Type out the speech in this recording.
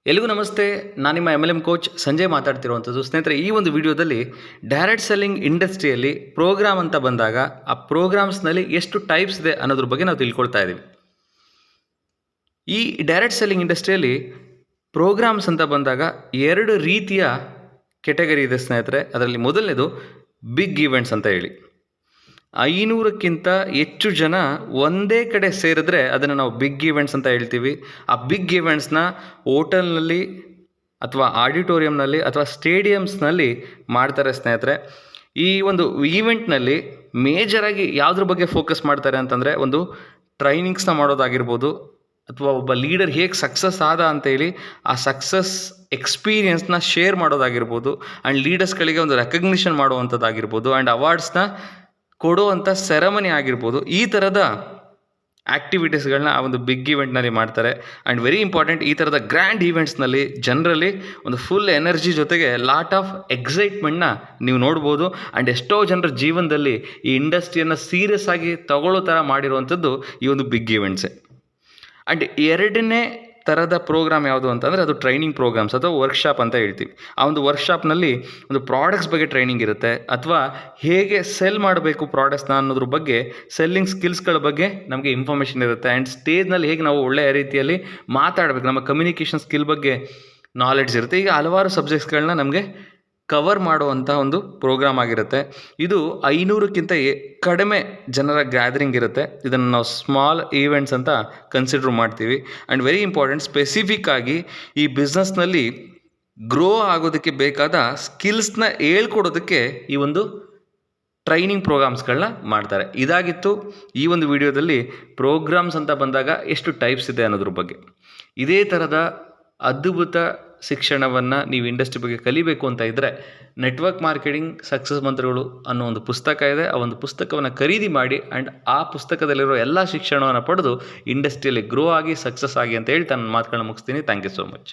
ಎಲ್ಲಿಗೂ ನಮಸ್ತೆ. ನಾನು ನಿಮ್ಮ MLM ಕೋಚ್ ಸಂಜಯ್ ಮಾತಾಡ್ತಿರುವಂಥದ್ದು. ಸ್ನೇಹಿತರೆ, ಈ ಒಂದು ವಿಡಿಯೋದಲ್ಲಿ ಡೈರೆಕ್ಟ್ ಸೆಲ್ಲಿಂಗ್ ಇಂಡಸ್ಟ್ರಿಯಲ್ಲಿ ಪ್ರೋಗ್ರಾಮ್ ಅಂತ ಬಂದಾಗ ಆ ಪ್ರೋಗ್ರಾಮ್ಸ್ನಲ್ಲಿ ಎಷ್ಟು ಟೈಪ್ಸ್ ಇದೆ ಅನ್ನೋದ್ರ ಬಗ್ಗೆ ನಾವು ತಿಳ್ಕೊಳ್ತಾ ಇದ್ದೀವಿ. ಈ ಡೈರೆಕ್ಟ್ ಸೆಲ್ಲಿಂಗ್ ಇಂಡಸ್ಟ್ರಿಯಲ್ಲಿ ಪ್ರೋಗ್ರಾಮ್ಸ್ ಅಂತ ಬಂದಾಗ ಎರಡು ರೀತಿಯ ಕೆಟಗರಿ ಇದೆ ಸ್ನೇಹಿತರೆ. ಅದರಲ್ಲಿ ಮೊದಲನೇದು ಬಿಗ್ ಈವೆಂಟ್ಸ್ ಅಂತ ಹೇಳಿ. 500ಕ್ಕಿಂತ ಹೆಚ್ಚು ಜನ ಒಂದೇ ಕಡೆ ಸೇರಿದ್ರೆ ಅದನ್ನು ನಾವು ಬಿಗ್ ಈವೆಂಟ್ಸ್ ಅಂತ ಹೇಳ್ತೀವಿ. ಆ ಬಿಗ್ ಈವೆಂಟ್ಸ್ನ ಹೋಟೆಲ್ನಲ್ಲಿ ಅಥವಾ ಆಡಿಟೋರಿಯಂನಲ್ಲಿ ಅಥವಾ ಸ್ಟೇಡಿಯಮ್ಸ್ನಲ್ಲಿ ಮಾಡ್ತಾರೆ ಸ್ನೇಹಿತರೆ. ಈ ಒಂದು ಈವೆಂಟ್ನಲ್ಲಿ ಮೇಜರಾಗಿ ಯಾವುದ್ರ ಬಗ್ಗೆ ಫೋಕಸ್ ಮಾಡ್ತಾರೆ ಅಂತಂದರೆ, ಒಂದು ಟ್ರೈನಿಂಗ್ಸ್ನ ಮಾಡೋದಾಗಿರ್ಬೋದು, ಅಥವಾ ಒಬ್ಬ ಲೀಡರ್ ಹೇಗೆ ಸಕ್ಸಸ್ ಆದ ಅಂತೇಳಿ ಆ ಸಕ್ಸಸ್ ಎಕ್ಸ್ಪೀರಿಯನ್ಸ್ನ ಶೇರ್ ಮಾಡೋದಾಗಿರ್ಬೋದು, ಆ್ಯಂಡ್ ಲೀಡರ್ಸ್ಗಳಿಗೆ ಒಂದು ರೆಕಗ್ನಿಷನ್ ಮಾಡುವಂಥದ್ದಾಗಿರ್ಬೋದು, ಆ್ಯಂಡ್ ಅವಾರ್ಡ್ಸ್ನ ಕೊಡುವಂಥ ಸೆರೆಮನಿ ಆಗಿರ್ಬೋದು. ಈ ಥರದ ಆ್ಯಕ್ಟಿವಿಟೀಸ್ಗಳನ್ನ ಆ ಒಂದು ಬಿಗ್ ಈವೆಂಟ್ನಲ್ಲಿ ಮಾಡ್ತಾರೆ. ಆ್ಯಂಡ್ ವೆರಿ ಇಂಪಾರ್ಟೆಂಟ್, ಈ ಥರದ ಗ್ರ್ಯಾಂಡ್ ಈವೆಂಟ್ಸ್ನಲ್ಲಿ ಜನರಲಿ ಒಂದು ಫುಲ್ ಎನರ್ಜಿ ಜೊತೆಗೆ ಲಾಟ್ ಆಫ್ ಎಕ್ಸೈಟ್ಮೆಂಟ್ನ ನೀವು ನೋಡ್ಬೋದು. ಆ್ಯಂಡ್ ಎಷ್ಟೋ ಜನರ ಜೀವನದಲ್ಲಿ ಈ ಇಂಡಸ್ಟ್ರಿಯನ್ನು ಸೀರಿಯಸ್ ಆಗಿ ತಗೊಳ್ಳೋ ಥರ ಮಾಡಿರುವಂಥದ್ದು ಈ ಒಂದು ಬಿಗ್ ಈವೆಂಟ್ಸೇ. ಆ್ಯಂಡ್ ಎರಡನೇ ಥರದ ಪ್ರೋಗ್ರಾಮ್ ಯಾವುದು ಅಂತಂದರೆ ಅದು ಟ್ರೈನಿಂಗ್ ಪ್ರೋಗ್ರಾಮ್ಸ್ ಅಥವಾ ವರ್ಕ್ಶಾಪ್ ಅಂತ ಹೇಳ್ತೀವಿ. ಆ ಒಂದು ವರ್ಕ್ಶಾಪ್ನಲ್ಲಿ ಒಂದು ಪ್ರಾಡಕ್ಟ್ಸ್ ಬಗ್ಗೆ ಟ್ರೈನಿಂಗ್ ಇರುತ್ತೆ, ಅಥವಾ ಹೇಗೆ ಸೆಲ್ ಮಾಡಬೇಕು ಪ್ರಾಡಕ್ಟ್ಸ್ನ ಅನ್ನೋದ್ರ ಬಗ್ಗೆ, ಸೆಲ್ಲಿಂಗ್ ಸ್ಕಿಲ್ಸ್ಗಳ ಬಗ್ಗೆ ನಮಗೆ ಇನ್ಫಾರ್ಮೇಷನ್ ಇರುತ್ತೆ. ಆ್ಯಂಡ್ ಸ್ಟೇಜ್ನಲ್ಲಿ ಹೇಗೆ ನಾವು ಒಳ್ಳೆಯ ರೀತಿಯಲ್ಲಿ ಮಾತಾಡಬೇಕು, ನಮ್ಮ ಕಮ್ಯುನಿಕೇಷನ್ ಸ್ಕಿಲ್ ಬಗ್ಗೆ ನಾಲೆಡ್ಜ್ ಇರುತ್ತೆ. ಈಗ ಹಲವಾರು ಸಬ್ಜೆಕ್ಟ್ಸ್ಗಳನ್ನ ನಮಗೆ ಕವರ್ ಮಾಡುವಂಥ ಒಂದು ಪ್ರೋಗ್ರಾಮ್ ಆಗಿರುತ್ತೆ. ಇದು 500ಕ್ಕಿಂತ ಕಡಿಮೆ ಜನರ ಗ್ಯಾದರಿಂಗ್ ಇರುತ್ತೆ. ಇದನ್ನು ನಾವು ಸ್ಮಾಲ್ ಈವೆಂಟ್ಸ್ ಅಂತ ಕನ್ಸಿಡರ್ ಮಾಡ್ತೀವಿ. ಆ್ಯಂಡ್ ವೆರಿ ಇಂಪಾರ್ಟೆಂಟ್, ಸ್ಪೆಸಿಫಿಕ್ ಆಗಿ ಈ ಬಿಸ್ನೆಸ್ನಲ್ಲಿ ಗ್ರೋ ಆಗೋದಕ್ಕೆ ಬೇಕಾದ ಸ್ಕಿಲ್ಸ್ನ ಹೇಳ್ಕೊಡೋದಕ್ಕೆ ಈ ಒಂದು ಟ್ರೈನಿಂಗ್ ಪ್ರೋಗ್ರಾಮ್ಸ್ಗಳನ್ನ ಮಾಡ್ತಾರೆ. ಇದಾಗಿತ್ತು ಈ ಒಂದು ವಿಡಿಯೋದಲ್ಲಿ ಪ್ರೋಗ್ರಾಮ್ಸ್ ಅಂತ ಬಂದಾಗ ಎಷ್ಟು ಟೈಪ್ಸ್ ಇದೆ ಅನ್ನೋದ್ರ ಬಗ್ಗೆ. ಇದೇ ಥರದ ಅದ್ಭುತ ಶಿಕ್ಷಣವನ್ನು ನೀವು ಇಂಡಸ್ಟ್ರಿ ಬಗ್ಗೆ ಕಲಿಬೇಕು ಅಂತ ಇದ್ದರೆ, ನೆಟ್ವರ್ಕ್ ಮಾರ್ಕೆಟಿಂಗ್ ಸಕ್ಸಸ್ ಮಂತ್ರಗಳು ಅನ್ನೋ ಒಂದು ಪುಸ್ತಕ ಇದೆ. ಆ ಒಂದು ಪುಸ್ತಕವನ್ನು ಖರೀದಿ ಮಾಡಿ, ಆ್ಯಂಡ್ ಆ ಪುಸ್ತಕದಲ್ಲಿರೋ ಎಲ್ಲ ಶಿಕ್ಷಣವನ್ನು ಪಡೆದು ಇಂಡಸ್ಟ್ರಿಯಲ್ಲಿ ಗ್ರೋ ಆಗಿ ಸಕ್ಸಸ್ ಆಗಿ ಅಂತ ಹೇಳ್ತಾ ನನ್ನ ಮಾತುಗಳನ್ನ ಮುಗಿಸ್ತೀನಿ. Thank you so much.